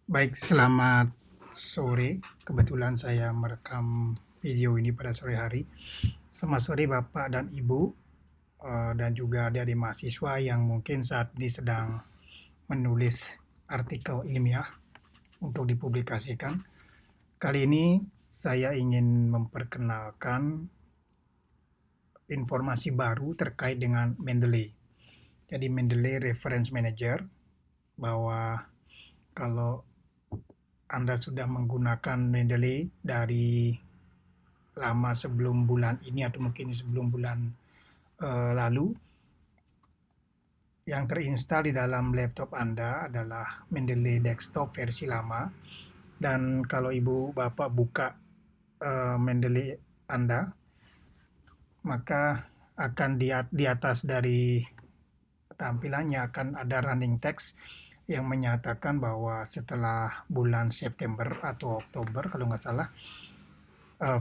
Baik, selamat sore. Kebetulan saya merekam video ini pada sore hari. Selamat sore Bapak dan Ibu, dan juga adik-adik mahasiswa yang mungkin saat ini sedang menulis artikel ilmiah untuk dipublikasikan. Kali ini saya ingin memperkenalkan informasi baru terkait dengan Mendeley. Jadi Mendeley Reference Manager, bahwa kalau Anda sudah menggunakan Mendeley dari lama sebelum bulan ini atau mungkin sebelum bulan lalu, yang terinstal di dalam laptop Anda adalah Mendeley Desktop versi lama. Dan kalau Ibu Bapak buka Mendeley Anda, maka akan di atas dari tampilannya akan ada running text yang menyatakan bahwa setelah bulan September atau Oktober kalau nggak salah,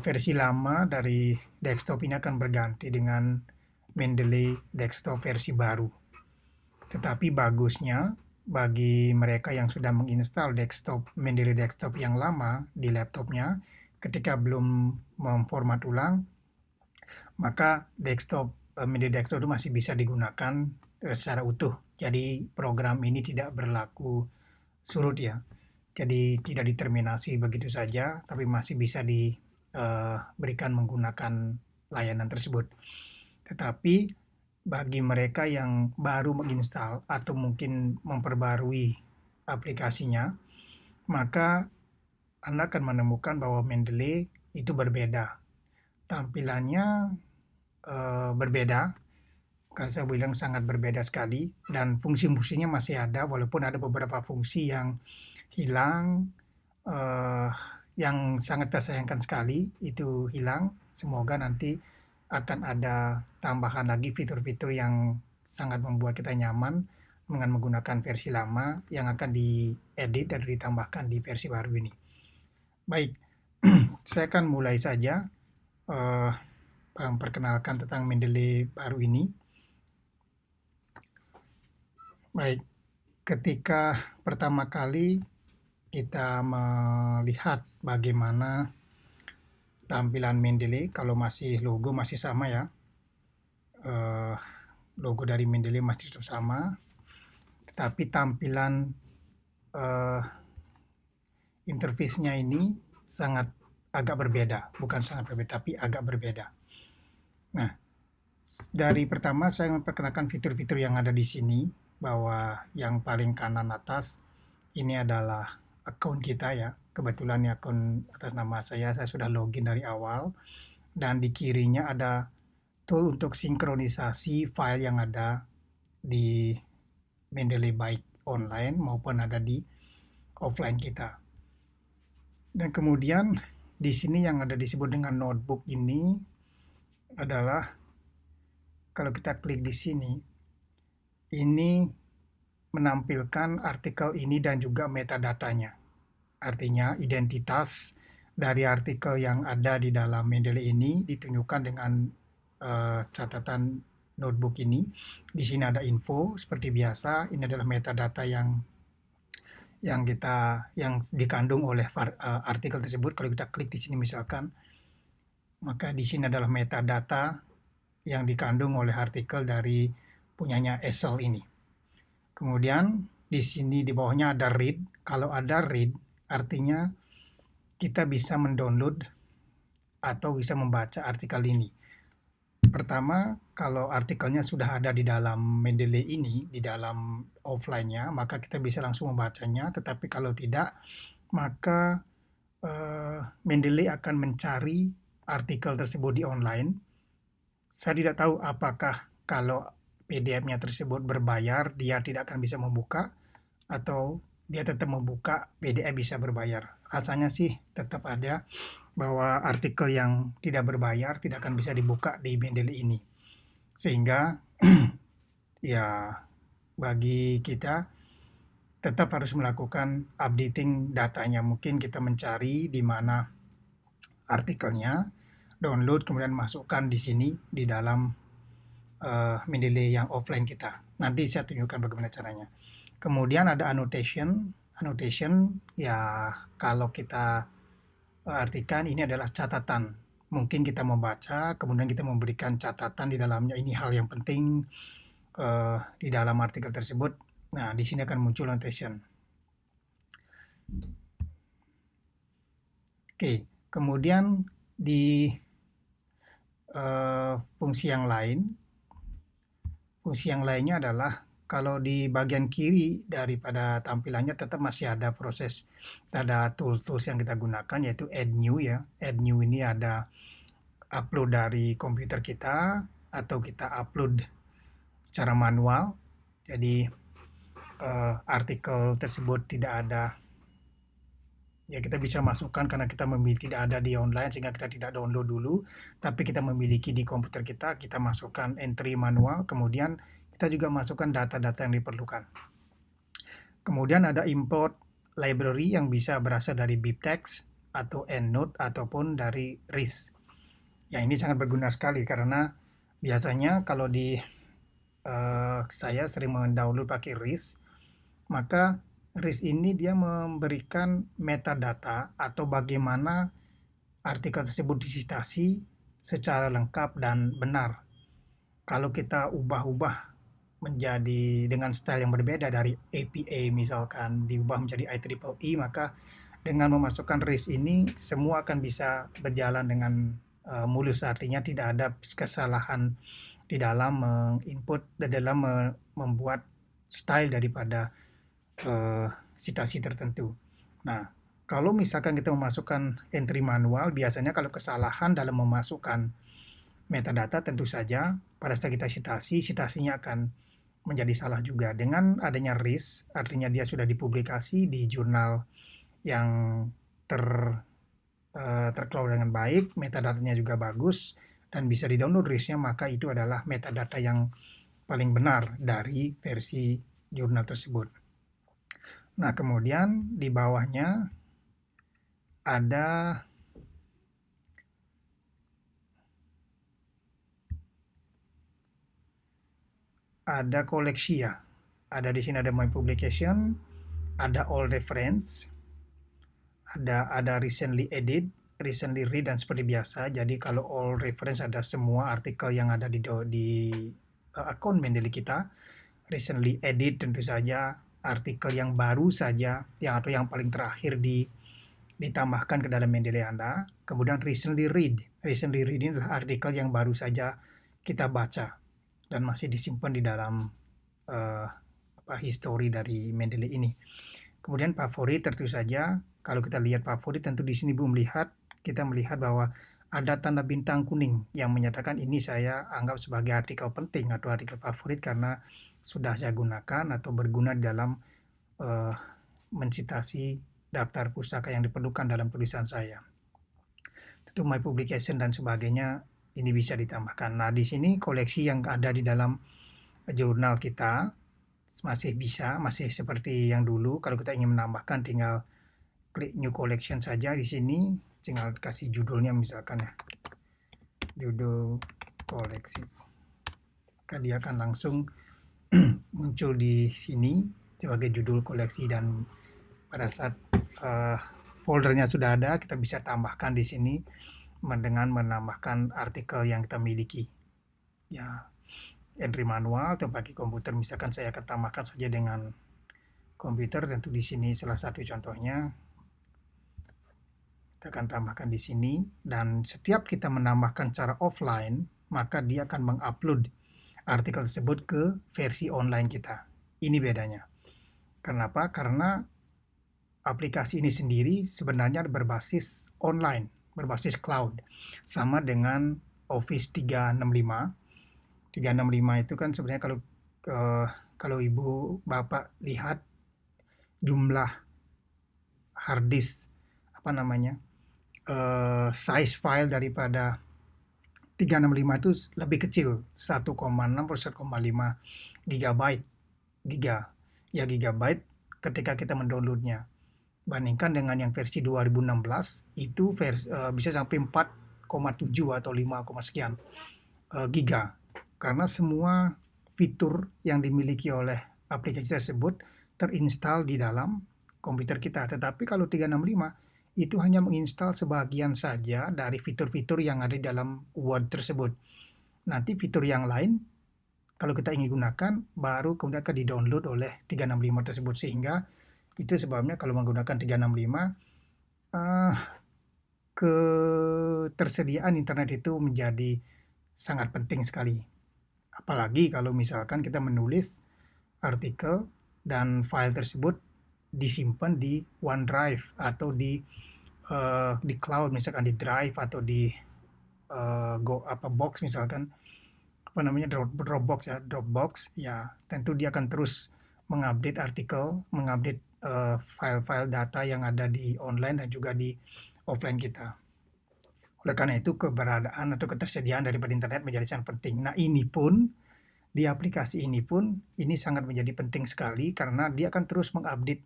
versi lama dari desktop ini akan berganti dengan Mendeley Desktop versi baru. Tetapi bagusnya bagi mereka yang sudah menginstal Mendeley Desktop yang lama di laptopnya, ketika belum memformat ulang, maka Mendeley Desktop itu masih bisa digunakan secara utuh. Jadi program ini tidak berlaku surut ya. Jadi tidak diterminasi begitu saja, tapi masih bisa diberikan menggunakan layanan tersebut. Tetapi bagi mereka yang baru menginstal atau mungkin memperbarui aplikasinya, maka Anda akan menemukan bahwa Mendeley itu berbeda. Tampilannya berbeda, kan saya bilang sangat berbeda sekali, dan fungsi-fungsinya masih ada, walaupun ada beberapa fungsi yang hilang, eh, yang sangat tersayangkan sekali itu hilang. Semoga nanti akan ada tambahan lagi fitur-fitur yang sangat membuat kita nyaman dengan menggunakan versi lama yang akan diedit dan ditambahkan di versi baru ini. Baik, saya akan mulai saja eh, memperkenalkan tentang Mendeley baru ini. Baik, ketika pertama kali kita melihat bagaimana tampilan Mendeley, kalau masih logo masih sama ya, eh, logo dari Mendeley masih tetap sama, tetapi tampilan eh, interface-nya ini sangat agak berbeda, bukan sangat berbeda, tapi agak berbeda. Nah, dari pertama saya memperkenalkan fitur-fitur yang ada di sini, bahwa yang paling kanan atas ini adalah akun kita ya. Kebetulan ya akun atas nama saya sudah login dari awal, dan di kirinya ada tool untuk sinkronisasi file yang ada di Mendeley baik online maupun ada di offline kita. Dan kemudian di sini yang ada disebut dengan notebook ini adalah, kalau kita klik di sini, ini menampilkan artikel ini dan juga metadatanya. Artinya identitas dari artikel yang ada di dalam Mendeley ini ditunjukkan dengan catatan notebook ini. Di sini ada info seperti biasa. Ini adalah metadata yang dikandung oleh artikel tersebut. Kalau kita klik di sini misalkan, maka di sini adalah metadata yang dikandung oleh artikel dari punyanya Essel ini. Kemudian di sini di bawahnya ada read. Kalau ada read, artinya kita bisa mendownload atau bisa membaca artikel ini. Pertama, kalau artikelnya sudah ada di dalam Mendeley ini, di dalam offline-nya, maka kita bisa langsung membacanya. Tetapi kalau tidak, maka Mendeley akan mencari artikel tersebut di online. Saya tidak tahu apakah kalau PDF-nya tersebut berbayar, dia tidak akan bisa membuka, atau dia tetap membuka PDF bisa berbayar. Rasanya sih tetap ada bahwa artikel yang tidak berbayar tidak akan bisa dibuka di Mendeley ini. Sehingga ya bagi kita tetap harus melakukan updating datanya. Mungkin kita mencari di mana artikelnya, download, kemudian masukkan di sini di dalam Mendeley yang offline kita. Nanti saya tunjukkan bagaimana caranya. Kemudian ada annotation. Annotation, ya kalau kita artikan ini adalah catatan. Mungkin kita membaca, kemudian kita memberikan catatan di dalamnya. Ini hal yang penting di dalam artikel tersebut. Nah, di sini akan muncul annotation. Oke, kemudian di fungsi yang lainnya adalah kalau di bagian kiri daripada tampilannya tetap masih ada tools-tools yang kita gunakan, yaitu add new ya. Add new ini ada upload dari komputer kita atau kita upload secara manual. Jadi artikel tersebut tidak ada, ya kita bisa masukkan karena kita tidak ada di online sehingga kita tidak download dulu, tapi kita memiliki di komputer kita masukkan entry manual, kemudian kita juga masukkan data-data yang diperlukan. Kemudian ada import library yang bisa berasal dari BibTeX atau EndNote ataupun dari RIS. Ya, ini sangat berguna sekali karena biasanya kalau di saya sering mendownload pakai RIS, maka RIS ini dia memberikan metadata atau bagaimana artikel tersebut disitasi secara lengkap dan benar. Kalau kita ubah-ubah menjadi dengan style yang berbeda dari APA misalkan diubah menjadi IEEE, maka dengan memasukkan RIS ini semua akan bisa berjalan dengan mulus, artinya tidak ada kesalahan di dalam menginput, di dalam membuat style daripada citasi tertentu. Nah, kalau misalkan kita memasukkan entry manual, biasanya kalau kesalahan dalam memasukkan metadata, tentu saja pada saat kita citasinya akan menjadi salah juga. Dengan adanya RIS, artinya dia sudah dipublikasi di jurnal yang terkelola dengan baik, metadatanya juga bagus, dan bisa di-download RIS-nya, maka itu adalah metadata yang paling benar dari versi jurnal tersebut. Nah, kemudian di bawahnya ada koleksi ya. Ada di sini ada My Publication, ada All Reference, ada Recently Edit, Recently Read, dan seperti biasa. Jadi kalau All Reference ada semua artikel yang ada di akun Mendeley kita. Recently Edit tentu saja artikel yang baru saja, atau yang paling terakhir ditambahkan ke dalam Mendeley Anda. Kemudian Recently Read. Recently Read ini adalah artikel yang baru saja kita baca dan masih disimpan di dalam history dari Mendeley ini. Kemudian favorit, tentu saja kalau kita lihat favorit, tentu di sini kita melihat bahwa ada tanda bintang kuning yang menyatakan ini saya anggap sebagai artikel penting atau artikel favorit karena sudah saya gunakan atau berguna dalam mensitasi daftar pustaka yang diperlukan dalam tulisan saya. Tentu My Publication dan sebagainya ini bisa ditambahkan. Nah, di sini koleksi yang ada di dalam jurnal kita masih seperti yang dulu. Kalau kita ingin menambahkan, tinggal klik New Collection saja di sini, tinggal kasih judulnya misalkan ya, judul koleksi. Maka dia akan langsung muncul di sini sebagai judul koleksi, dan pada saat foldernya sudah ada, kita bisa tambahkan di sini dengan menambahkan artikel yang kita miliki. Ya, entry manual atau pakai komputer, misalkan saya akan tambahkan saja dengan komputer, tentu di sini salah satu contohnya. Kita akan tambahkan di sini, dan setiap kita menambahkan secara offline, maka dia akan mengupload artikel tersebut ke versi online kita. Ini bedanya. Kenapa? Karena aplikasi ini sendiri sebenarnya berbasis online, berbasis cloud. Sama dengan Office 365. 365 itu kan sebenarnya kalau Ibu Bapak lihat jumlah hard disk, size file daripada 365 itu lebih kecil, 1,6 per 1,5 gigabyte ketika kita mendownloadnya. Bandingkan dengan yang versi 2016 itu bisa sampai 4,7 atau 5, sekian giga. Karena semua fitur yang dimiliki oleh aplikasi tersebut terinstall di dalam komputer kita. Tetapi kalau 365 itu hanya menginstal sebagian saja dari fitur-fitur yang ada di dalam Word tersebut. Nanti fitur yang lain kalau kita ingin gunakan baru kemudian akan di-download oleh 365 tersebut, sehingga itu sebabnya kalau menggunakan 365 ketersediaan internet itu menjadi sangat penting sekali. Apalagi kalau misalkan kita menulis artikel dan file tersebut disimpan di OneDrive atau di cloud, misalkan di Drive atau di box, misalkan Dropbox ya, tentu dia akan terus mengupdate artikel, mengupdate file-file data yang ada di online dan juga di offline kita. Oleh karena itu keberadaan atau ketersediaan daripada internet menjadi sangat penting. Nah, ini pun di aplikasi ini pun ini sangat menjadi penting sekali karena dia akan terus mengupdate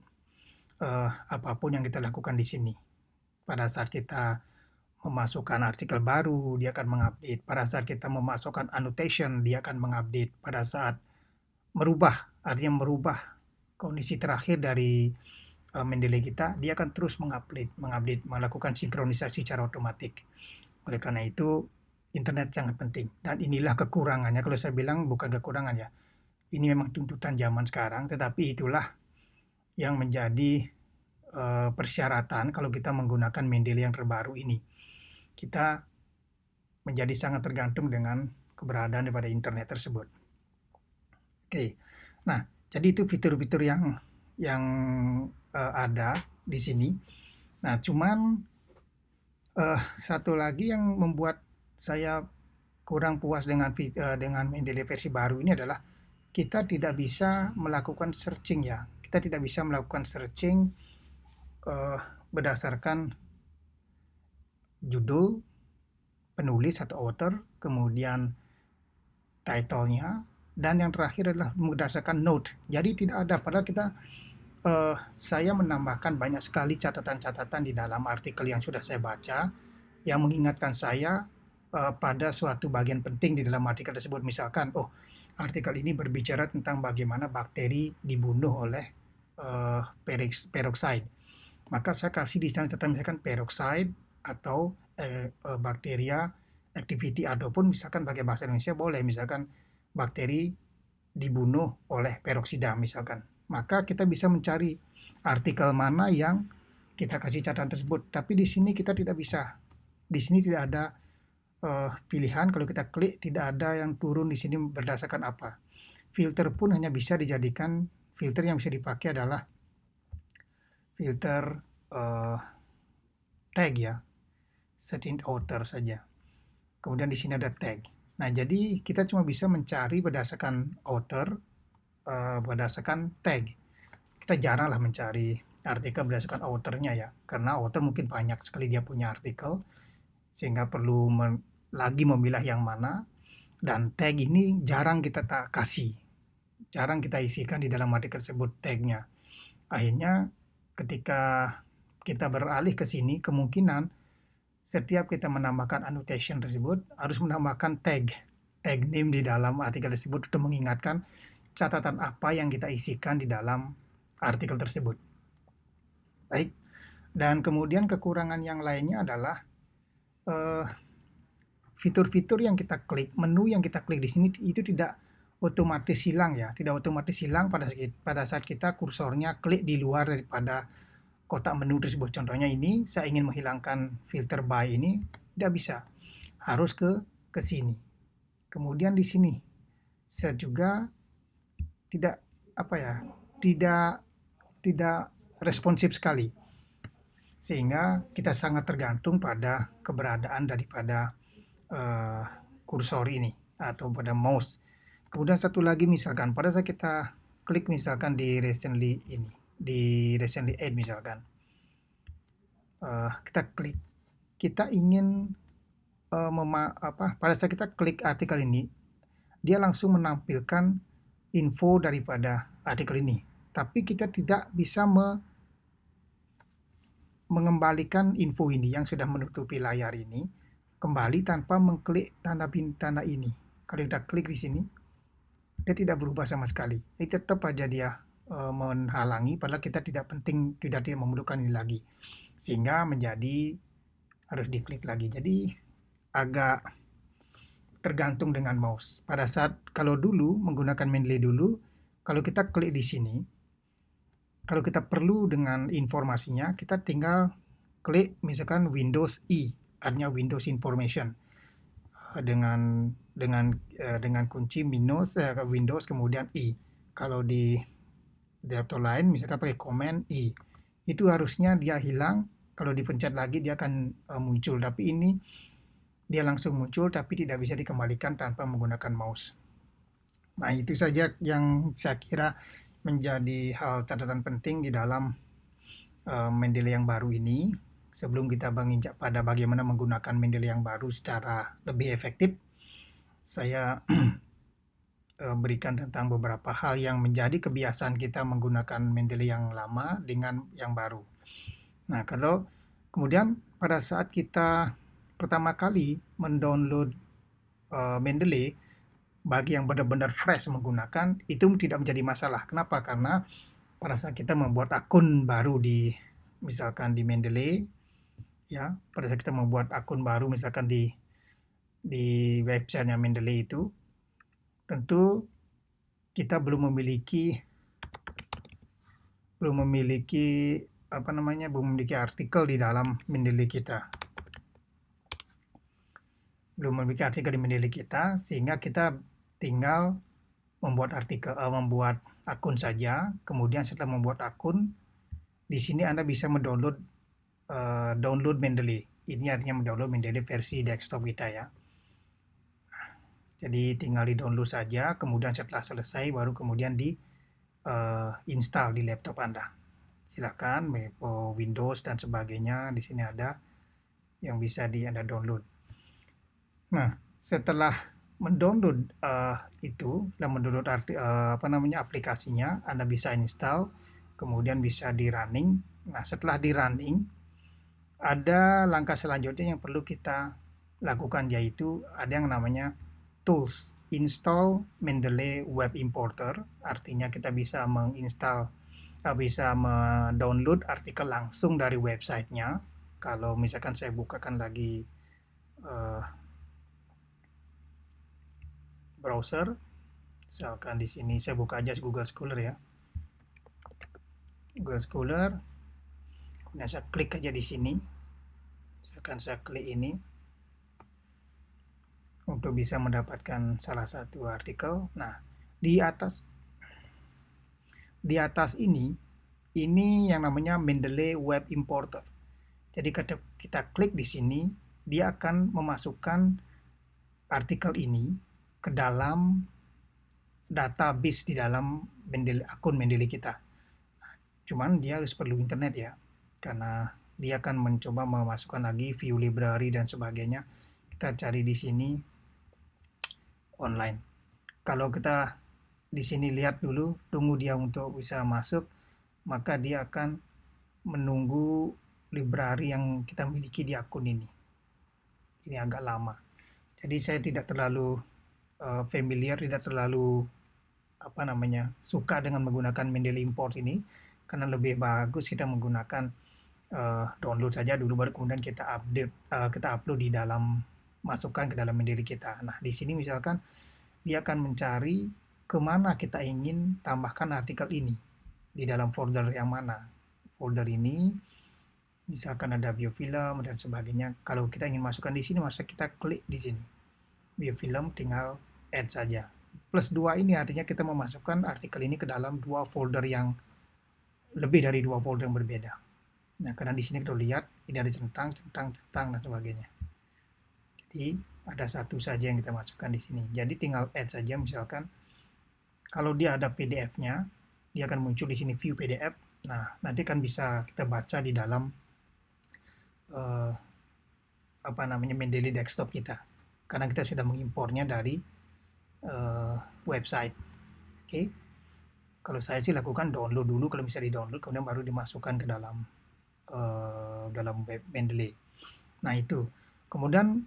apapun yang kita lakukan di sini. Pada saat kita memasukkan artikel baru, dia akan mengupdate. Pada saat kita memasukkan annotation, dia akan mengupdate. Pada saat artinya merubah kondisi terakhir dari Mendeley kita, dia akan terus mengupdate, melakukan sinkronisasi secara otomatis. Oleh karena itu, internet sangat penting. Dan inilah kekurangannya. Kalau saya bilang bukan kekurangan ya. Ini memang tuntutan zaman sekarang, tetapi itulah yang menjadi persyaratan kalau kita menggunakan Mendeley yang terbaru ini. Kita menjadi sangat tergantung dengan keberadaan daripada internet tersebut. Oke. Nah, jadi itu fitur-fitur yang ada di sini. Nah, cuman satu lagi yang membuat saya kurang puas dengan Mendeley versi baru ini adalah kita tidak bisa melakukan searching ya. Kita tidak bisa melakukan searching berdasarkan judul, penulis atau author, kemudian title-nya, dan yang terakhir adalah berdasarkan note. Jadi tidak ada, padahal saya menambahkan banyak sekali catatan-catatan di dalam artikel yang sudah saya baca yang mengingatkan saya pada suatu bagian penting di dalam artikel tersebut. Misalkan, artikel ini berbicara tentang bagaimana bakteri dibunuh oleh peroxide. Maka saya kasih di sana catatan misalkan peroxide atau bakteria activity, ataupun misalkan pakai bahasa Indonesia boleh, misalkan bakteri dibunuh oleh peroksida misalkan. Maka kita bisa mencari artikel mana yang kita kasih catatan tersebut. Tapi di sini kita tidak bisa. Di sini tidak ada pilihan. Kalau kita klik, tidak ada yang turun di sini berdasarkan apa. Filter pun hanya bisa dijadikan, filter yang bisa dipakai adalah filter tag ya, searching author saja. Kemudian di sini ada tag. Nah, jadi kita cuma bisa mencari berdasarkan author, berdasarkan tag. Kita jarang lah mencari artikel berdasarkan authornya ya, karena author mungkin banyak sekali dia punya artikel, sehingga perlu lagi memilah yang mana. Dan tag ini jarang kita kasih, jarang kita isikan di dalam artikel tersebut tagnya. Akhirnya ketika kita beralih ke sini, kemungkinan setiap kita menambahkan annotation tersebut harus menambahkan tag name di dalam artikel tersebut untuk mengingatkan catatan apa yang kita isikan di dalam artikel tersebut. Baik. Dan kemudian kekurangan yang lainnya adalah fitur-fitur yang kita klik, menu yang kita klik di sini itu tidak otomatis hilang ya, tidak otomatis hilang pada saat kita kursornya klik di luar daripada kotak menu tersebut. Contohnya ini, saya ingin menghilangkan filter by ini, tidak bisa, harus ke sini. Kemudian di sini, saya juga tidak responsif sekali, sehingga kita sangat tergantung pada keberadaan daripada kursor ini atau pada mouse. Kemudian satu lagi, misalkan pada saat kita klik misalkan di recently ini, di recently add misalkan, kita klik, kita ingin pada saat kita klik artikel ini, dia langsung menampilkan info daripada artikel ini, tapi kita tidak bisa mengembalikan info ini yang sudah menutupi layar ini kembali tanpa mengklik tanda ini. Kalau kita klik di sini, dia tidak berubah sama sekali. Ini tetap aja dia menghalangi, padahal kita tidak memerlukan ini lagi. Sehingga menjadi harus diklik lagi. Jadi agak tergantung dengan mouse. Pada saat kalau dulu menggunakan Mendeley dulu, kalau kita klik di sini, kalau kita perlu dengan informasinya, kita tinggal klik misalkan Windows I, artinya Windows Information dengan kunci minus Windows kemudian I. Kalau di laptop lain misalkan pakai Command I, itu harusnya dia hilang. Kalau dipencet lagi dia akan muncul, tapi ini dia langsung muncul tapi tidak bisa dikembalikan tanpa menggunakan mouse. Nah, itu saja yang saya kira menjadi hal catatan penting di dalam Mendeley yang baru ini. Sebelum kita menginjak pada bagaimana menggunakan Mendeley yang baru secara lebih efektif, saya berikan tentang beberapa hal yang menjadi kebiasaan kita menggunakan Mendeley yang lama dengan yang baru. Nah, kalau kemudian pada saat kita pertama kali mendownload Mendeley, bagi yang benar-benar fresh menggunakan, itu tidak menjadi masalah. Kenapa? Karena pada saat kita membuat akun baru misalkan di Mendeley, ya, pada saat kita membuat akun baru misalkan di websitenya Mendeley itu, tentu kita belum memiliki artikel di dalam Mendeley kita. Belum memiliki artikel di Mendeley kita, sehingga kita tinggal membuat membuat akun saja. Kemudian setelah membuat akun, di sini Anda bisa download Mendeley. Ini artinya mendownload Mendeley versi desktop kita ya. Jadi tinggal di-download saja, kemudian setelah selesai baru kemudian install di laptop Anda. Silakan Windows dan sebagainya, di sini ada yang bisa Anda download. Nah, setelah mendownload aplikasinya, Anda bisa install, kemudian bisa di-running. Nah, setelah di-running, ada langkah selanjutnya yang perlu kita lakukan, yaitu ada yang namanya tools. Install Mendeley Web Importer, artinya kita bisa mendownload artikel langsung dari websitenya. Kalau misalkan saya bukakan lagi browser, misalkan di sini saya buka aja Google Scholar ya. Google Scholar, kemudian saya klik aja di sini. Misalkan saya klik ini untuk bisa mendapatkan salah satu artikel. Nah, di atas ini yang namanya Mendeley Web Importer. Jadi kita klik di sini, dia akan memasukkan artikel ini ke dalam database di dalam akun Mendeley kita. Cuman dia harus perlu internet ya, karena dia akan mencoba memasukkan lagi view library dan sebagainya. Kita cari di sini online. Kalau kita di sini lihat dulu, tunggu dia untuk bisa masuk, maka dia akan menunggu library yang kita miliki di akun ini. Ini agak lama. Jadi saya tidak terlalu familiar, tidak terlalu suka dengan menggunakan Mendeley import ini, karena lebih bagus kita menggunakan download saja dulu, baru kemudian kita upload di dalam, masukkan ke dalam Mendeley kita. Nah, di sini misalkan dia akan mencari kemana kita ingin tambahkan artikel ini, di dalam folder yang mana. Folder ini misalkan ada biofilm dan sebagainya. Kalau kita ingin masukkan di sini, maka kita klik di sini. Biofilm tinggal add saja. Plus 2 ini artinya kita memasukkan artikel ini ke dalam 2 folder yang lebih dari 2 folder yang berbeda. Nah, karena di sini kita lihat ini ada centang dan sebagainya. Jadi ada satu saja yang kita masukkan di sini. Jadi tinggal add saja, misalkan kalau dia ada PDF-nya, dia akan muncul di sini view PDF. Nah, nanti kan bisa kita baca di dalam Mendeley desktop kita, karena kita sudah mengimpornya dari website. Oke. Kalau saya sih lakukan download dulu, kalau bisa di-download kemudian baru dimasukkan ke dalam web Mendeley. Nah, itu. Kemudian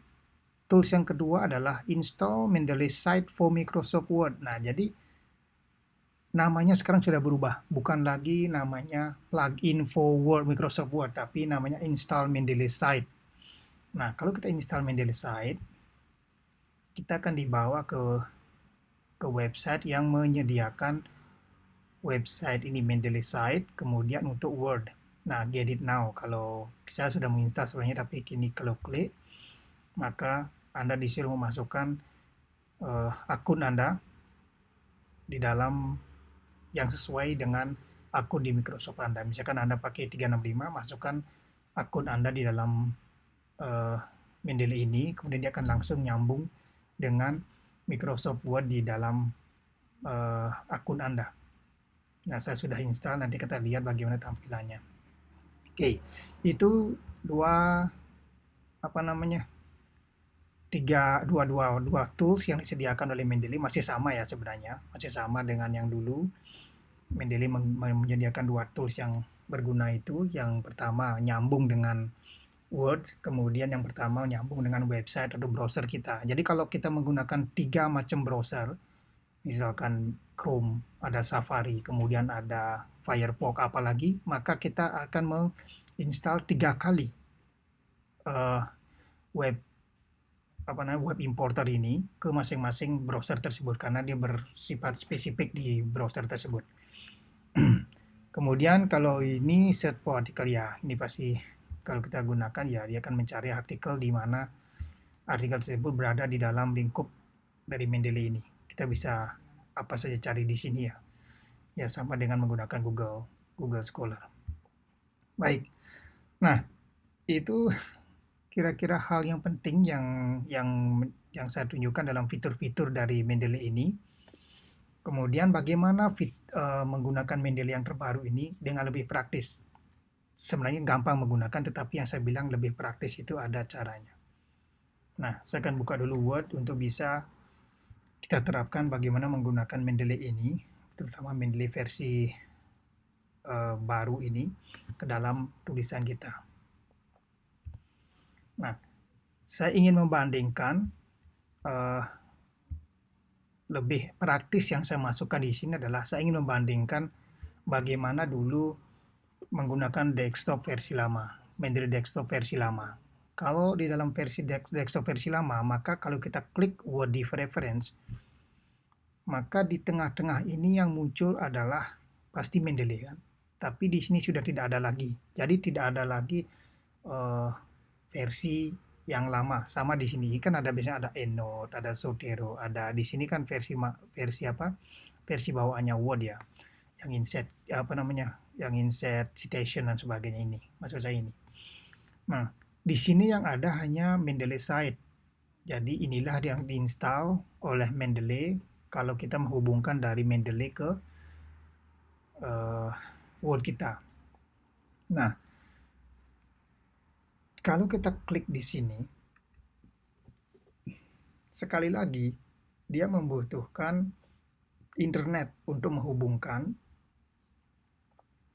tools yang kedua adalah install Mendeley site for Microsoft Word. Nah, jadi namanya sekarang sudah berubah, bukan lagi namanya plugin for Word, Microsoft Word, tapi namanya install Mendeley site. Nah, kalau kita install Mendeley site, kita akan dibawa ke website yang menyediakan website ini, Mendeley site, kemudian untuk Word. Nah, get it now. Kalau saya sudah menginstal sebenarnya, tapi kini kalau klik, maka Anda disuruh memasukkan akun Anda di dalam yang sesuai dengan akun di Microsoft Anda. Misalkan Anda pakai 365, masukkan akun Anda di dalam uh, Mendeley ini, kemudian dia akan langsung nyambung dengan Microsoft Word di dalam akun Anda. Nah, saya sudah install, nanti kita lihat bagaimana tampilannya. Oke, itu dua apa namanya? Dua tools yang disediakan oleh Mendeley, masih sama ya sebenarnya, masih sama dengan yang dulu. Mendeley menyediakan dua tools yang berguna itu. Yang pertama nyambung dengan Word, kemudian yang pertama nyambung dengan website atau browser kita. Jadi kalau kita menggunakan 3 macam browser, misalkan Chrome, ada Safari, kemudian ada Firefox apalagi, maka kita akan menginstal 3 kali web web importer ini ke masing-masing browser tersebut karena dia bersifat spesifik di browser tersebut. Kemudian kalau ini search for artikel, ya ini pasti kalau kita gunakan ya dia akan mencari artikel di mana artikel tersebut berada di dalam lingkup dari Mendeley ini. Kita bisa apa saja cari di sini ya. Ya sama dengan menggunakan Google Scholar. Baik. Nah, itu kira-kira hal yang penting yang saya tunjukkan dalam fitur-fitur dari Mendeley ini. Kemudian bagaimana menggunakan Mendeley yang terbaru ini dengan lebih praktis. Sebenarnya gampang menggunakan, tetapi yang saya bilang lebih praktis itu ada caranya. Nah, saya akan buka dulu Word untuk bisa kita terapkan bagaimana menggunakan Mendeley ini, terutama Mendeley versi baru ini, ke dalam tulisan kita. Nah, saya ingin membandingkan lebih praktis yang saya masukkan di sini adalah saya ingin membandingkan bagaimana dulu menggunakan desktop versi lama, Mendeley desktop versi lama. Kalau di dalam versi desktop versi lama, maka kalau kita klik Word Div Reference, maka di tengah-tengah ini yang muncul adalah pasti Mendeley kan. Tapi di sini sudah tidak ada lagi. Jadi tidak ada lagi versi yang lama. Sama di sini kan ada biasanya ada EndNote, ada Zotero, ada di sini kan versi bawaannya Word ya, yang insert citation dan sebagainya ini, maksud saya ini. Nah, di sini yang ada hanya Mendeley site. Jadi inilah yang diinstal oleh Mendeley kalau kita menghubungkan dari Mendeley ke Word kita. Nah, kalau kita klik di sini, sekali lagi dia membutuhkan internet untuk menghubungkan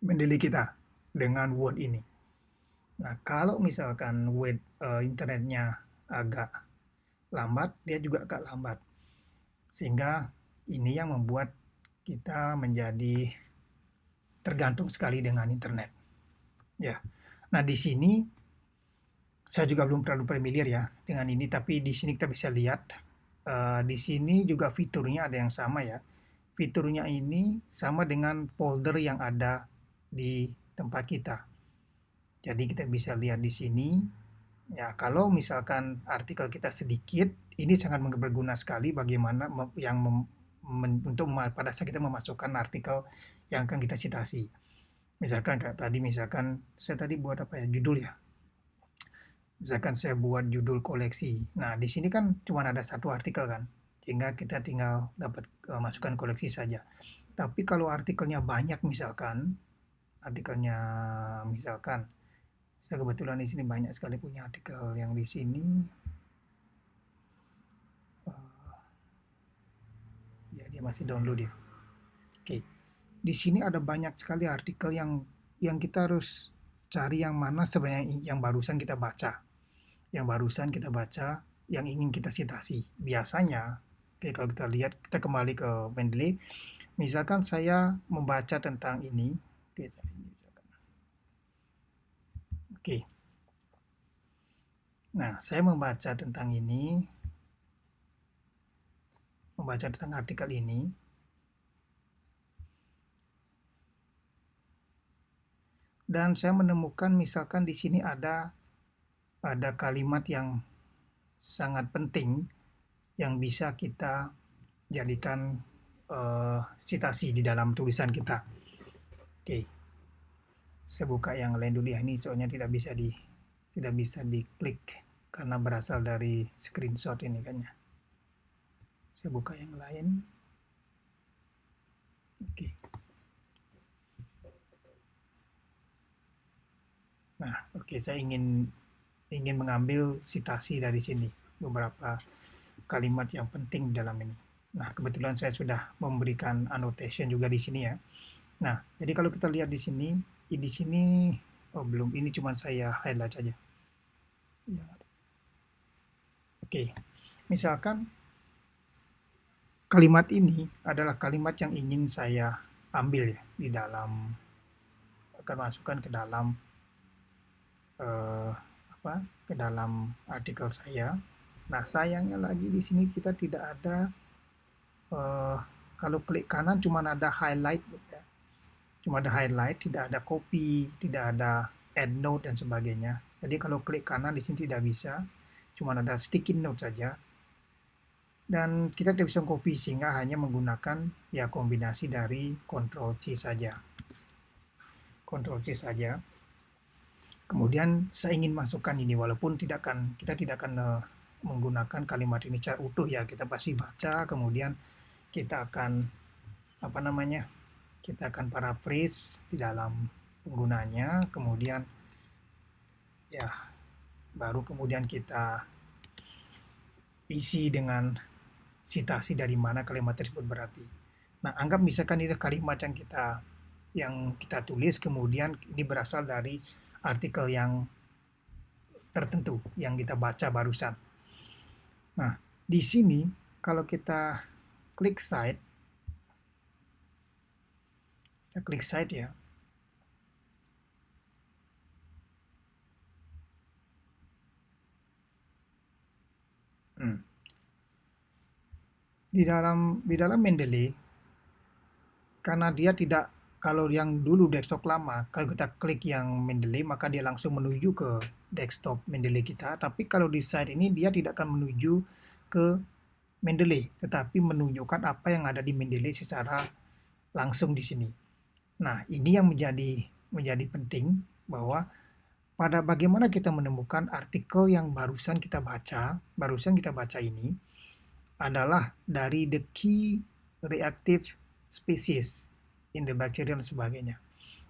Mendeley kita dengan Word ini. Nah, kalau misalkan internetnya agak lambat, dia juga agak lambat. Sehingga ini yang membuat kita menjadi tergantung sekali dengan internet. Ya. Nah, di sini saya juga belum terlalu familiar ya dengan ini, tapi di sini kita bisa lihat di sini juga fiturnya ada yang sama ya. Fiturnya ini sama dengan folder yang ada di tempat kita. Jadi kita bisa lihat di sini, ya kalau misalkan artikel kita sedikit, ini sangat berguna sekali bagaimana untuk pada saat kita memasukkan artikel yang akan kita citasi. Misalkan kayak tadi, saya tadi buat apa ya, judul ya. Misalkan saya buat judul koleksi. Nah, di sini kan cuma ada satu artikel kan, sehingga kita tinggal dapat masukkan koleksi saja. Tapi kalau artikelnya banyak misalkan, saya kebetulan di sini banyak sekali punya artikel yang di sini. Ya, dia masih download ya. Oke. Di sini ada banyak sekali artikel yang kita harus cari yang mana sebenarnya yang barusan kita baca. Yang ingin kita citasi. Biasanya Oke, kalau kita lihat, kita kembali ke Mendeley. Misalkan saya membaca tentang ini. Oke. Nah, saya membaca tentang ini, membaca tentang artikel ini. Dan saya menemukan misalkan di sini ada kalimat yang sangat penting yang bisa kita jadikan citasi di dalam tulisan kita. Oke, saya buka yang lain dulu ya. Ini soalnya tidak bisa diklik karena berasal dari screenshot ini kan ya. Saya buka yang lain. Oke. Nah, oke, saya ingin mengambil citasi dari sini, beberapa kalimat yang penting dalam ini. Nah, kebetulan saya sudah memberikan annotation juga di sini ya. Nah, jadi kalau kita lihat di sini, oh belum, ini cuma saya highlight saja. Ya. Oke, misalkan kalimat ini adalah kalimat yang ingin saya ambil ya, di dalam, akan masukkan ke dalam ke dalam artikel saya. Nah, sayangnya lagi di sini kita tidak ada, kalau klik kanan cuma ada highlight, ya. Cuma ada highlight, tidak ada copy, tidak ada add note dan sebagainya. Jadi kalau klik kanan di sini tidak bisa, cuma ada sticky note saja. Dan kita tidak bisa copy sehingga hanya menggunakan ya kombinasi dari Ctrl C saja. Ctrl C saja. Kemudian saya ingin masukkan ini, walaupun kita tidak akan menggunakan kalimat ini secara utuh ya, kita pasti baca, kemudian kita akan kita akan paraphrase di dalam penggunanya, kemudian ya baru kemudian kita isi dengan citasi dari mana kalimat tersebut berarti. Nah, anggap misalkan ini kalimat yang kita tulis, kemudian ini berasal dari artikel yang tertentu yang kita baca barusan. Nah, di sini kalau kita klik cite ya. Di dalam Mendeley, karena dia tidak, kalau yang dulu desktop lama, kalau kita klik yang Mendeley maka dia langsung menuju ke desktop Mendeley kita. Tapi kalau di site ini dia tidak akan menuju ke Mendeley, tetapi menunjukkan apa yang ada di Mendeley secara langsung di sini. Nah, ini yang menjadi penting, bahwa pada bagaimana kita menemukan artikel yang barusan kita baca ini adalah dari the key reactive species in the bacteria dan sebagainya.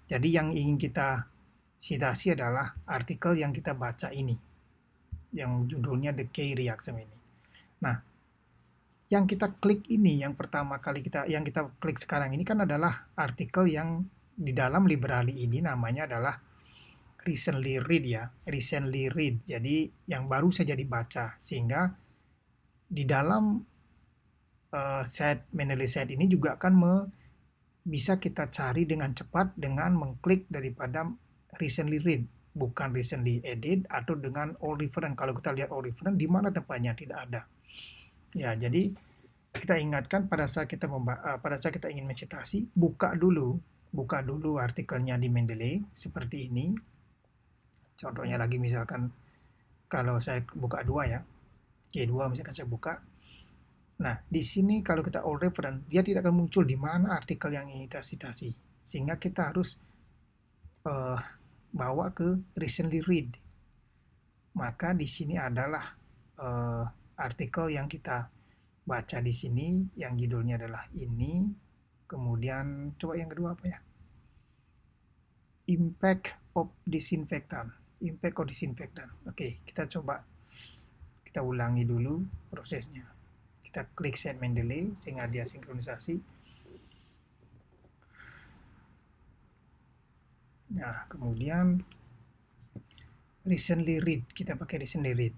Jadi yang ingin kita citasi adalah artikel yang kita baca ini, yang judulnya the key reaction ini. Nah, yang kita klik ini, yang pertama kali kita klik sekarang ini kan adalah artikel yang di dalam library ini namanya adalah recently read ya, recently read. Jadi yang baru saja dibaca, sehingga di dalam set Mendeley set ini juga akan bisa kita cari dengan cepat dengan mengklik daripada recently read, bukan recently edit atau dengan all reference. Kalau kita lihat all reference, di mana tempatnya? Tidak ada. Ya, jadi kita ingatkan pada saat kita ingin mencitasi, buka dulu artikelnya di Mendeley seperti ini. Contohnya lagi misalkan kalau saya buka 2 ya, G2 misalkan saya buka. Nah, di sini kalau kita all reference, dia tidak akan muncul di mana artikel yang ingin kita citasi. Sehingga kita harus bawa ke recently read. Maka di sini adalah artikel yang kita baca di sini, yang judulnya adalah ini. Kemudian coba yang kedua apa ya? Impact of disinfectant. Oke, kita ulangi dulu prosesnya. Kita klik set Mendeley sehingga dia sinkronisasi. Nah, kemudian recently read, kita pakai recently read.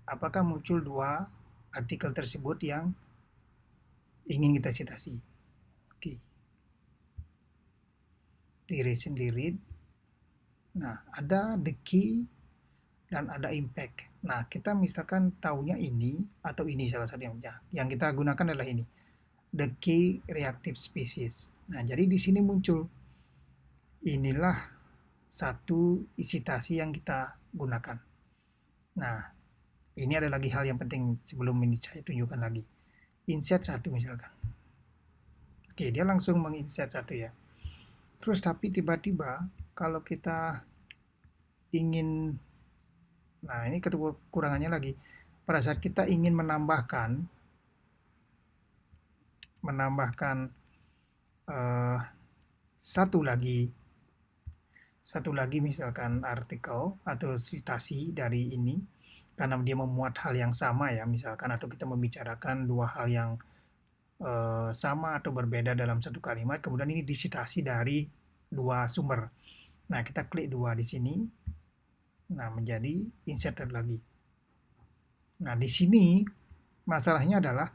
Apakah muncul 2 artikel tersebut yang ingin kita citasi. Oke. Di recent read. Nah, ada the key dan ada impact. Nah, kita misalkan taunya ini atau ini salah satunya. Yang kita gunakan adalah ini. The key reactive species. Nah, jadi di sini muncul. Inilah satu citasi yang kita gunakan. Nah, ini ada lagi hal yang penting sebelum ini saya tunjukkan lagi. Insert satu misalkan. Oke, dia langsung menginsert satu ya. Terus tapi tiba-tiba kalau kita ingin, nah ini kekurangannya lagi, pada saat kita ingin menambahkan satu lagi misalkan artikel atau citasi dari ini, karena dia memuat hal yang sama ya misalkan, atau kita membicarakan dua hal yang sama atau berbeda dalam satu kalimat, kemudian ini disitasi dari dua sumber. Nah, kita klik dua di sini. Nah, menjadi inserted lagi. Nah, di sini masalahnya adalah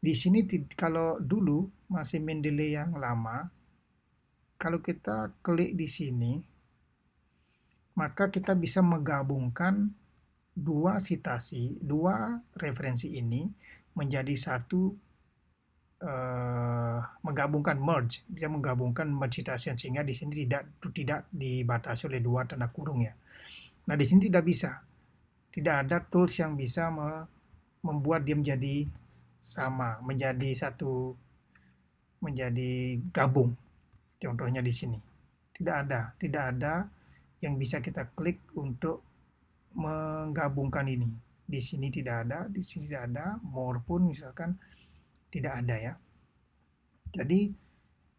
di sini kalau dulu masih Mendeley yang lama, kalau kita klik di sini, maka kita bisa menggabungkan dua citasi, dua referensi ini menjadi satu, menggabungkan merge, bisa menggabungkan merge citation sehingga di sini tidak dibatasi oleh dua tanda kurung ya. Nah, di sini tidak bisa. Tidak ada tools yang bisa membuat dia menjadi sama, menjadi satu, menjadi gabung. Contohnya di sini. Tidak ada yang bisa kita klik untuk menggabungkan ini. Di sini tidak ada, di sini tidak ada, more pun misalkan tidak ada ya. Jadi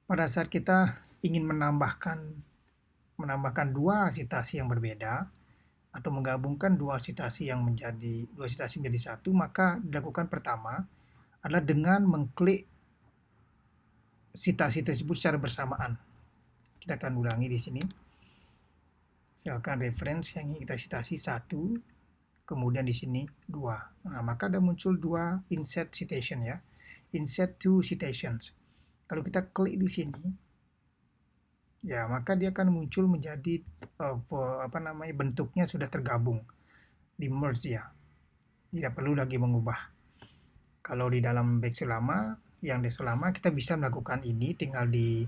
pada saat kita ingin menambahkan dua citasi yang berbeda atau menggabungkan dua citasi menjadi satu, maka dilakukan pertama adalah dengan mengklik citasi tersebut secara bersamaan. Kita akan ulangi di sini. Misalkan reference yang ingin kita citasi satu, kemudian di sini dua. Nah, maka ada muncul dua insert citation ya. Insert two citations. Kalau kita klik di sini, ya maka dia akan muncul menjadi bentuknya sudah tergabung, di merge ya. Tidak perlu lagi mengubah. Kalau di dalam Backshot lama, kita bisa melakukan ini, tinggal di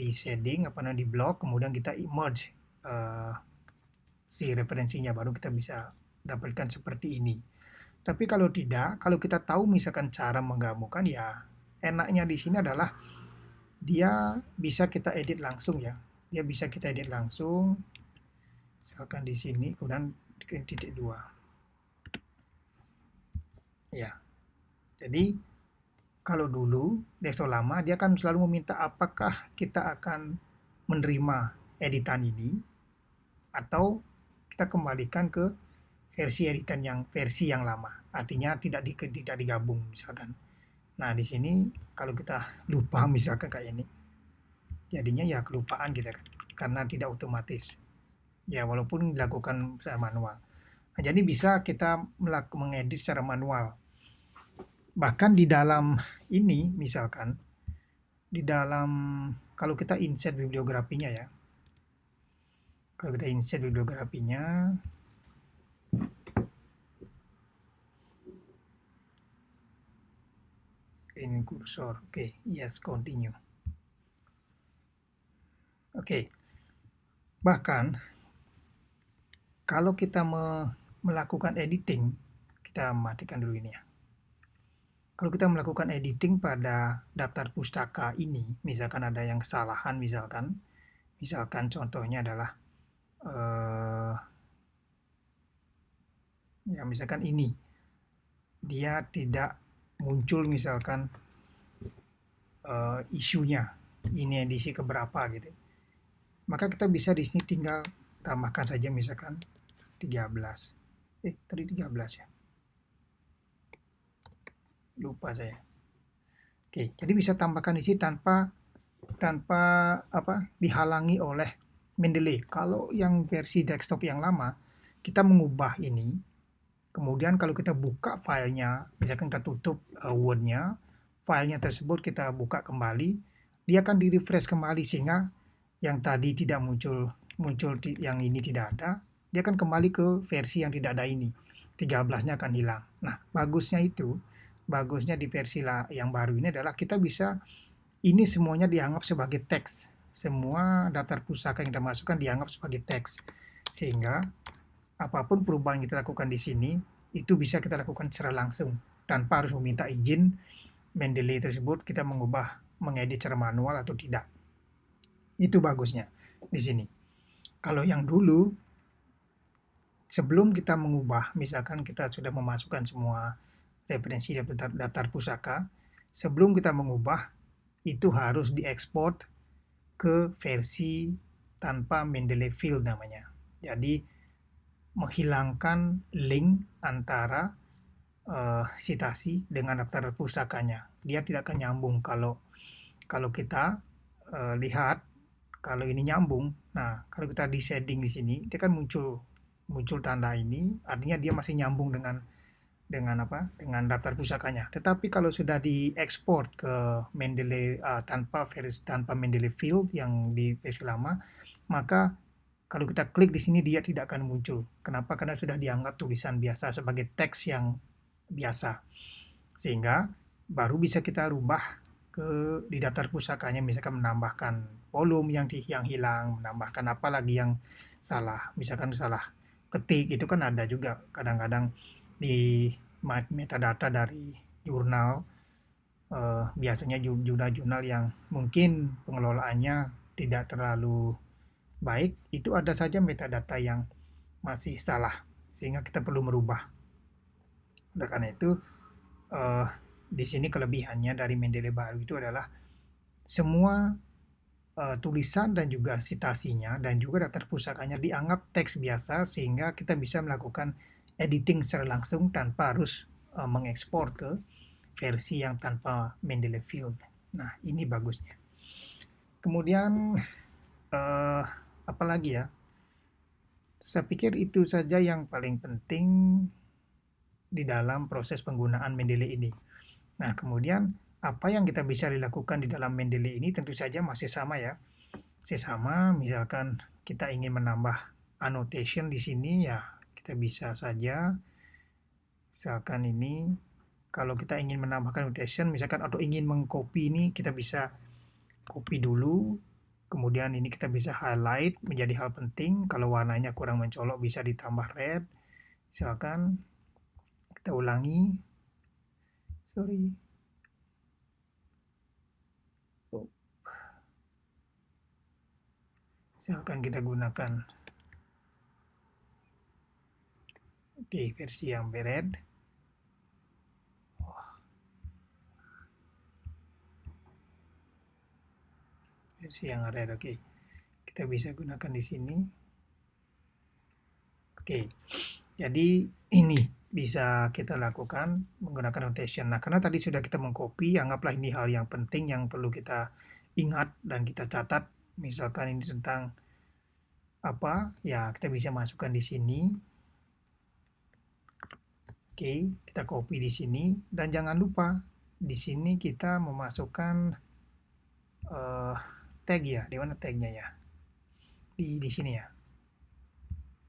shading, di block, kemudian kita merge si referensinya, baru kita bisa dapatkan seperti ini. Tapi kalau tidak, kalau kita tahu misalkan cara menggabungkan, ya enaknya di sini adalah dia bisa kita edit langsung ya. Dia bisa kita edit langsung. Misalkan di sini, kemudian titik 2. Ya. Jadi kalau dulu Backshot lama dia kan selalu meminta apakah kita akan menerima editan ini atau kita kembalikan ke versi yang lama. Artinya tidak digabung misalkan. Nah, di sini kalau kita lupa misalkan kayak ini, jadinya ya kelupaan gitu kan, karena tidak otomatis. Ya, walaupun dilakukan secara manual. Nah, jadi bisa kita mengedit secara manual. Bahkan di dalam ini misalkan, kalau kita insert bibliografinya ya. Kalau kita insert bibliografinya, in cursor, oke, yes, continue. Oke. Bahkan kalau kita melakukan editing, kita matikan dulu ini ya. Kalau kita melakukan editing pada daftar pustaka ini, misalkan ada yang kesalahan, misalkan contohnya adalah ya misalkan ini, dia tidak muncul misalkan isunya, ini edisi keberapa gitu. Maka kita bisa di sini tinggal tambahkan saja misalkan 13. Tadi 13 ya. Lupa saya. Oke, jadi bisa tambahkan di sini tanpa dihalangi oleh Mendeley. Kalau yang versi desktop yang lama, kita mengubah ini, Kemudian kalau kita buka filenya, misalkan kita tutup Word-nya, filenya tersebut kita buka kembali, dia akan di-refresh kembali sehingga yang tadi tidak muncul muncul yang ini tidak ada, dia akan kembali ke versi yang tidak ada ini. 13-nya akan hilang. Nah, bagusnya di versi yang baru ini adalah kita bisa ini semuanya dianggap sebagai teks. Semua daftar pusaka yang kita masukkan dianggap sebagai teks. Sehingga apapun perubahan yang kita lakukan di sini, itu bisa kita lakukan secara langsung. Tanpa harus meminta izin Mendeley tersebut, kita mengedit secara manual atau tidak. Itu bagusnya di sini. Kalau yang dulu, sebelum kita mengubah, misalkan kita sudah memasukkan semua referensi daftar pusaka, sebelum kita mengubah, itu harus diekspor ke versi tanpa Mendeley field namanya. Jadi menghilangkan link antara citasi dengan daftar pusakanya. Dia tidak akan nyambung kalau kita lihat kalau ini nyambung. Nah, kalau kita di setting di sini, dia kan muncul tanda ini, artinya dia masih nyambung dengan apa? Dengan daftar pusakanya. Tetapi kalau sudah diekspor ke Mendeley tanpa Mendeley field yang di versi lama, maka kalau kita klik di sini dia tidak akan muncul. Kenapa? Karena sudah dianggap tulisan biasa sebagai teks yang biasa. Sehingga baru bisa kita rubah di daftar pusakanya, misalkan menambahkan volume yang hilang, menambahkan apa lagi yang salah. Misalkan salah ketik, itu kan ada juga kadang-kadang di metadata dari jurnal, biasanya jurnal-jurnal yang mungkin pengelolaannya tidak terlalu baik, itu ada saja metadata yang masih salah, sehingga kita perlu merubah. Oleh karena itu, di sini kelebihannya dari Mendeley baru itu adalah semua tulisan dan juga citasinya dan juga daftar pusakanya dianggap teks biasa sehingga kita bisa melakukan editing secara langsung tanpa harus mengekspor ke versi yang tanpa Mendeley field. Nah, ini bagusnya. Kemudian apa lagi ya? Saya pikir itu saja yang paling penting di dalam proses penggunaan Mendeley ini. Nah, kemudian apa yang kita bisa dilakukan di dalam Mendeley ini tentu saja masih sama ya. Masih sama, misalkan kita ingin menambah annotation di sini ya kita bisa saja. Misalkan ini, kalau kita ingin menambahkan annotation, misalkan atau ingin mengcopy ini, kita bisa copy dulu. Kemudian ini kita bisa highlight menjadi hal penting. Kalau warnanya kurang mencolok bisa ditambah red. Misalkan kita ulangi. Sorry. Misalkan kita gunakan versi yang red. Versi yang red, oke. Kita bisa gunakan di sini. Oke. Jadi ini bisa kita lakukan menggunakan annotation. Nah, karena tadi sudah kita mengcopy, anggaplah ini hal yang penting yang perlu kita ingat dan kita catat. Misalkan ini tentang apa, ya kita bisa masukkan di sini. Oke, kita copy di sini dan jangan lupa di sini kita memasukkan tag ya. Di mana tagnya ya? Di sini ya.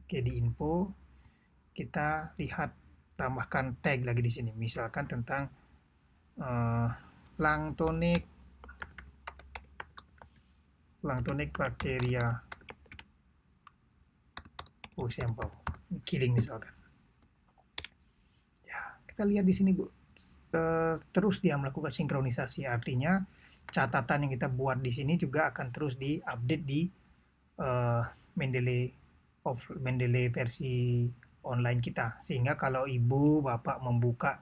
Oke, di info kita lihat tambahkan tag lagi di sini. Misalkan tentang planktonic bacteria sample killing misalkan. Ya, kita lihat di sini Bu. Terus dia melakukan sinkronisasi, artinya catatan yang kita buat di sini juga akan terus diupdate di Mendeley versi online kita, sehingga kalau ibu bapak membuka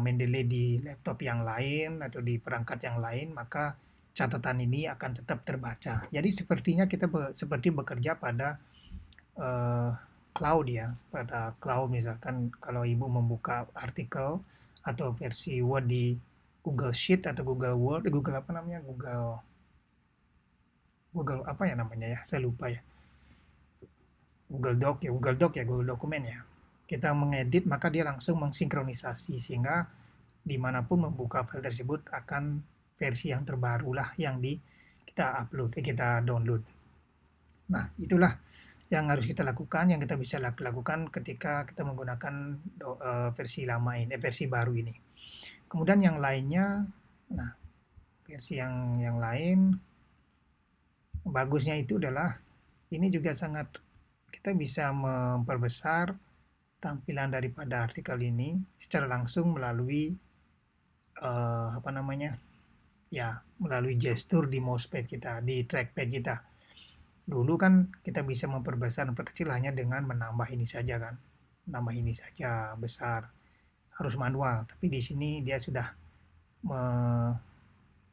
Mendeley di laptop yang lain atau di perangkat yang lain, maka catatan ini akan tetap terbaca. Jadi sepertinya kita seperti bekerja pada cloud ya, pada cloud. Misalkan kalau ibu membuka artikel atau versi Word di Google Sheet atau Google Word, Google apa namanya, Google apa ya namanya ya, saya lupa ya, Google Doc ya, Google Dokumen ya. Oke, kita mengedit, maka dia langsung mensinkronisasi, sehingga dimanapun membuka file tersebut akan versi yang terbaru lah yang kita download. Nah, itulah yang harus kita lakukan, yang kita bisa lakukan ketika kita menggunakan versi lama ini, versi baru ini. Kemudian yang lainnya, nah versi yang lain bagusnya itu adalah ini juga sangat kita bisa memperbesar tampilan daripada artikel ini secara langsung melalui melalui gestur di mousepad kita, di trackpad kita. Dulu kan kita bisa memperbesar dan memperkecil hanya dengan menambah ini saja kan, nambah ini saja besar, harus manual. Tapi di sini dia sudah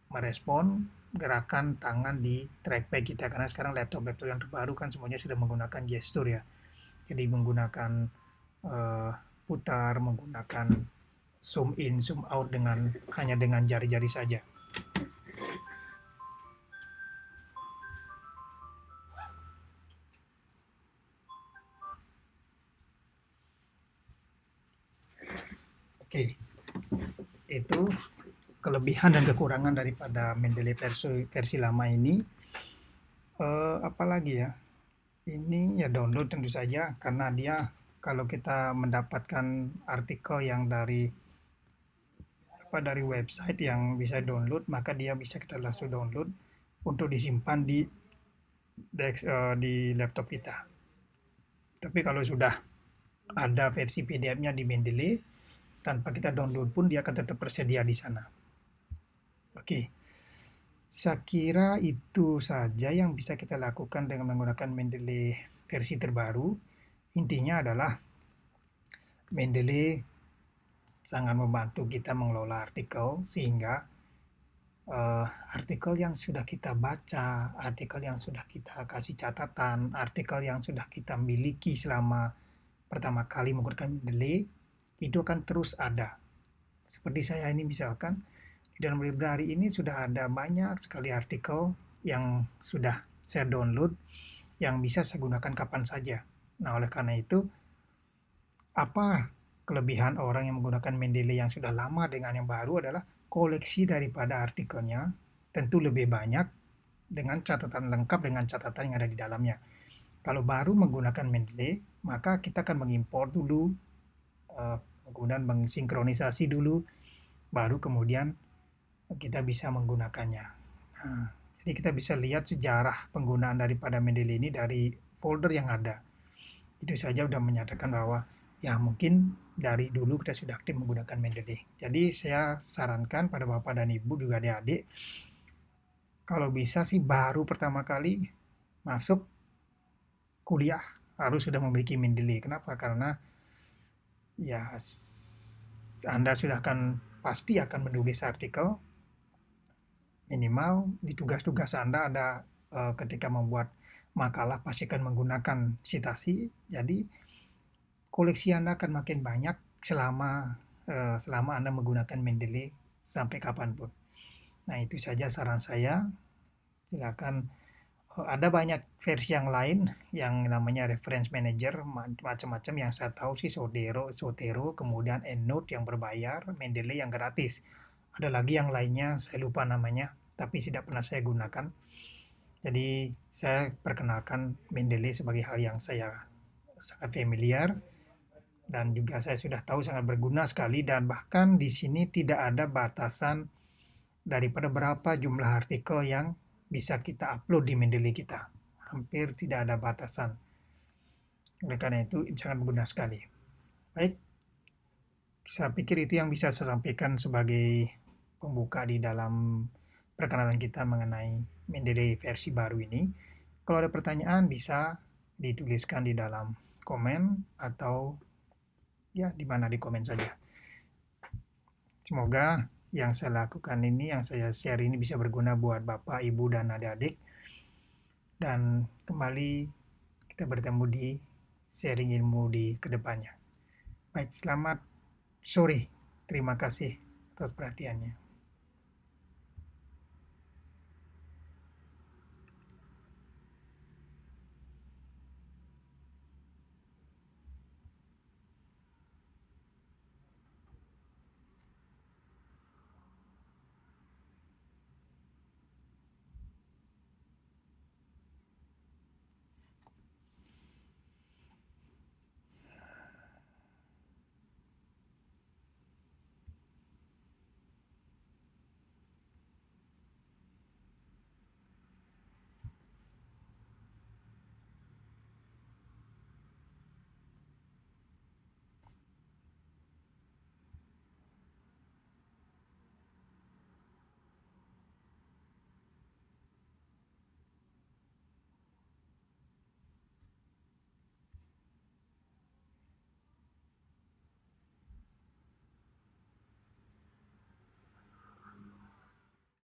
merespon gerakan tangan di trackpad kita, karena sekarang laptop-laptop yang terbaru kan semuanya sudah menggunakan gestur ya. Jadi menggunakan putar, menggunakan zoom in, zoom out hanya dengan jari-jari saja. Oke, itu kelebihan dan kekurangan daripada Mendeley versi lama ini. Apalagi ya, ini ya download tentu saja, karena dia kalau kita mendapatkan artikel yang dari website yang bisa download, maka dia bisa kita langsung download untuk disimpan di laptop kita. Tapi kalau sudah ada versi PDF-nya di Mendeley, tanpa kita download pun dia akan tetap tersedia di sana. Oke, saya kira itu saja yang bisa kita lakukan dengan menggunakan Mendeley versi terbaru. Intinya adalah Mendeley sangat membantu kita mengelola artikel, sehingga artikel yang sudah kita baca, artikel yang sudah kita kasih catatan, artikel yang sudah kita miliki selama pertama kali menggunakan Mendeley, itu akan terus ada. Seperti saya ini misalkan, di dalam library ini sudah ada banyak sekali artikel yang sudah saya download, yang bisa saya gunakan kapan saja. Nah, oleh karena itu, apa kelebihan orang yang menggunakan Mendeley yang sudah lama dengan yang baru adalah koleksi daripada artikelnya tentu lebih banyak dengan catatan lengkap dengan catatan yang ada di dalamnya. Kalau baru menggunakan Mendeley, maka kita akan mengimpor dulu, kemudian mensinkronisasi dulu, baru kemudian kita bisa menggunakannya. Nah, jadi kita bisa lihat sejarah penggunaan daripada Mendeley ini dari folder yang ada. Itu saja sudah menyatakan bahwa ya mungkin dari dulu kita sudah aktif menggunakan Mendeley. Jadi saya sarankan pada Bapak dan Ibu juga adik-adik, kalau bisa sih baru pertama kali masuk kuliah harus sudah memiliki Mendeley. Kenapa? Karena ya Anda pasti akan menulis artikel, minimal di tugas-tugas Anda ada ketika membuat makalah pasti akan menggunakan citasi. Jadi koleksi Anda akan makin banyak selama Anda menggunakan Mendeley sampai kapanpun. Nah, itu saja saran saya. Silakan. Ada banyak versi yang lain yang namanya reference manager, macam-macam yang saya tahu sih, Zotero, kemudian EndNote yang berbayar, Mendeley yang gratis. Ada lagi yang lainnya, saya lupa namanya, tapi tidak pernah saya gunakan. Jadi saya perkenalkan Mendeley sebagai hal yang saya sangat familiar, dan juga saya sudah tahu sangat berguna sekali, dan bahkan di sini tidak ada batasan daripada berapa jumlah artikel yang bisa kita upload di Mendeley kita. Hampir tidak ada batasan. Oleh karena itu, sangat berguna sekali. Baik, saya pikir itu yang bisa saya sampaikan sebagai pembuka di dalam perkenalan kita mengenai Mendeley versi baru ini. Kalau ada pertanyaan, bisa dituliskan di dalam komen atau ya di mana di komen saja. Semoga yang saya lakukan ini, yang saya share ini bisa berguna buat Bapak, Ibu, dan adik-adik. Dan kembali kita bertemu di sharing ilmu di kedepannya. Baik, selamat sore. Terima kasih atas perhatiannya.